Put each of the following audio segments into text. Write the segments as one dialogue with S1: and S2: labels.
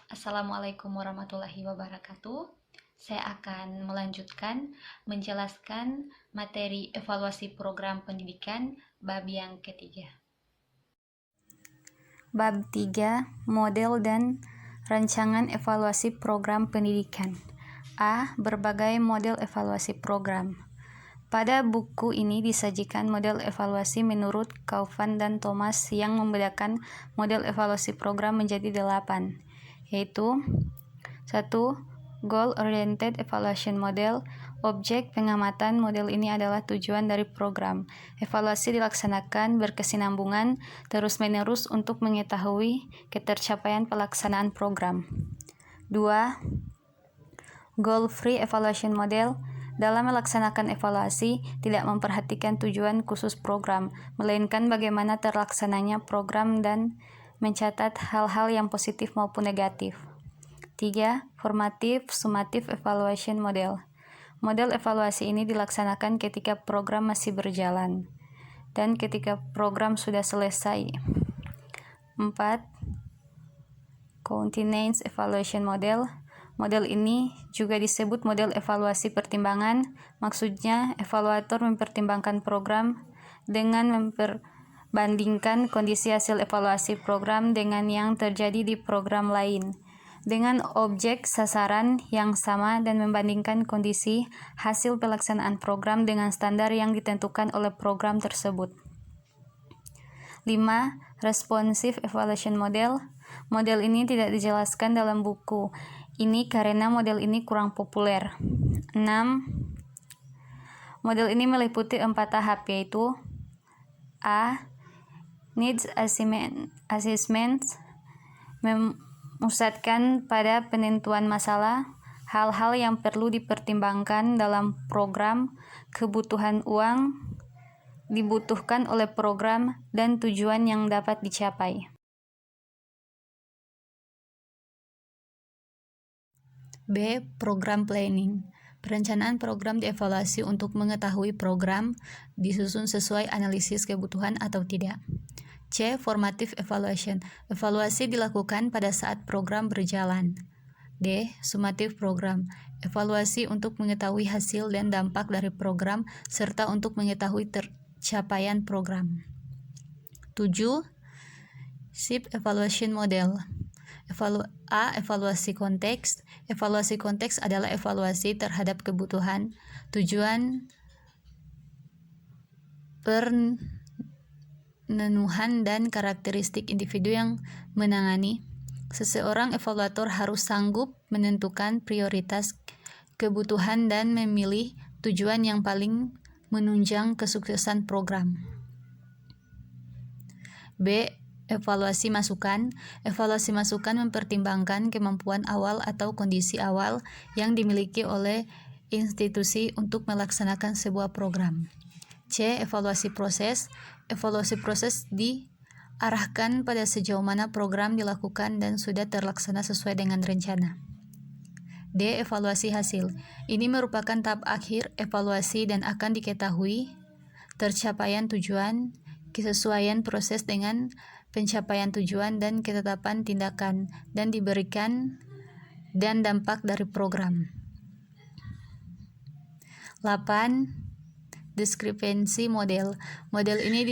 S1: Assalamualaikum warahmatullahi wabarakatuh. Saya akan melanjutkan menjelaskan materi evaluasi program pendidikan bab yang ketiga.
S2: Bab 3, Model dan Rancangan Evaluasi Program Pendidikan. A. Berbagai model evaluasi program. Pada buku ini disajikan model evaluasi menurut Kaufman dan Thomas yang membedakan model evaluasi program menjadi 8, yaitu 1. Goal-Oriented Evaluation Model. Objek pengamatan model ini adalah tujuan dari program. Evaluasi dilaksanakan berkesinambungan terus-menerus untuk mengetahui ketercapaian pelaksanaan program. 2. Goal-Free Evaluation Model. Dalam melaksanakan evaluasi, tidak memperhatikan tujuan khusus program, melainkan bagaimana terlaksananya program dan mencatat hal-hal yang positif maupun negatif. 3. Formative Summative Evaluation Model. Model evaluasi ini dilaksanakan ketika program masih berjalan dan ketika program sudah selesai. 4. Continuous Evaluation Model. Model ini juga disebut model evaluasi pertimbangan. Maksudnya, evaluator mempertimbangkan program dengan memperbandingkan kondisi hasil evaluasi program dengan yang terjadi di program lain, dengan objek sasaran yang sama dan membandingkan kondisi hasil pelaksanaan program dengan standar yang ditentukan oleh program tersebut. 5. Responsive Evaluation Model. Model ini tidak dijelaskan dalam buku ini karena model ini kurang populer. 6. Model ini meliputi 4 tahap, yaitu A. Needs Assessment, memusatkan pada penentuan masalah, hal-hal yang perlu dipertimbangkan dalam program, kebutuhan uang dibutuhkan oleh program, dan tujuan yang dapat dicapai. B. Program Planning. Perencanaan program dievaluasi untuk mengetahui program disusun sesuai analisis kebutuhan atau tidak. C. Formative Evaluation. Evaluasi dilakukan pada saat program berjalan. D. Summative Program. Evaluasi untuk mengetahui hasil dan dampak dari program serta untuk mengetahui capaian program. 7. SHIP Evaluation Model. A. Evaluasi konteks. Evaluasi konteks adalah evaluasi terhadap kebutuhan, tujuan, pemenuhan, dan karakteristik individu yang menangani. Seseorang evaluator harus sanggup menentukan prioritas, kebutuhan, dan memilih tujuan yang paling menunjang kesuksesan program. B. Evaluasi masukan. Evaluasi masukan mempertimbangkan kemampuan awal atau kondisi awal yang dimiliki oleh institusi untuk melaksanakan sebuah program. C. Evaluasi proses. Evaluasi proses diarahkan pada sejauh mana program dilakukan dan sudah terlaksana sesuai dengan rencana. D. Evaluasi hasil. Ini merupakan tahap akhir evaluasi dan akan diketahui tercapaian tujuan, kesesuaian proses dengan pencapaian tujuan, dan ketetapan tindakan dan diberikan dan dampak dari program. 8. Diskrepansi Model. Model ini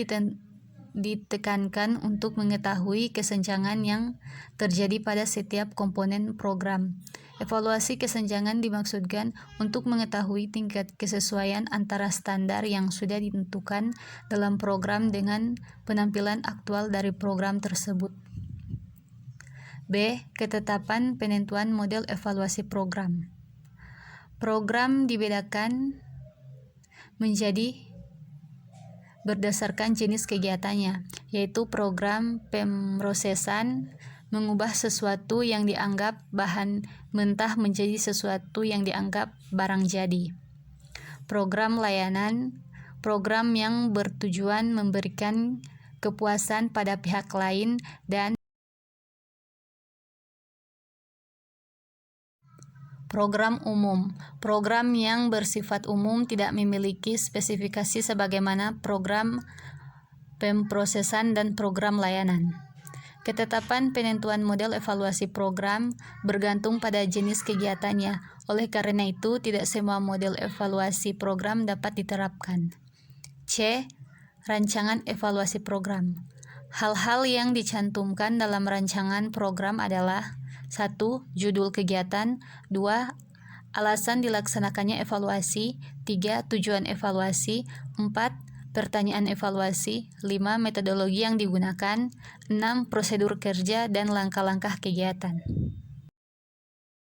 S2: ditekankan untuk mengetahui kesenjangan yang terjadi pada setiap komponen program. Evaluasi kesenjangan dimaksudkan untuk mengetahui tingkat kesesuaian antara standar yang sudah ditentukan dalam program dengan penampilan aktual dari program tersebut. B. Ketetapan penentuan model evaluasi program. Program dibedakan menjadi berdasarkan jenis kegiatannya, yaitu program pemrosesan, mengubah sesuatu yang dianggap bahan mentah menjadi sesuatu yang dianggap barang jadi. Program layanan, program yang bertujuan memberikan kepuasan pada pihak lain, dan program umum, program yang bersifat umum tidak memiliki spesifikasi sebagaimana program pemrosesan dan program layanan. Ketetapan penentuan model evaluasi program bergantung pada jenis kegiatannya. Oleh karena itu, tidak semua model evaluasi program dapat diterapkan. C. Rancangan evaluasi program. Hal-hal yang dicantumkan dalam rancangan program adalah 1. Judul kegiatan, 2. Alasan dilaksanakannya evaluasi, 3. Tujuan evaluasi, 4. Pertanyaan evaluasi, 5. Metodologi yang digunakan, 6. Prosedur kerja dan langkah-langkah kegiatan.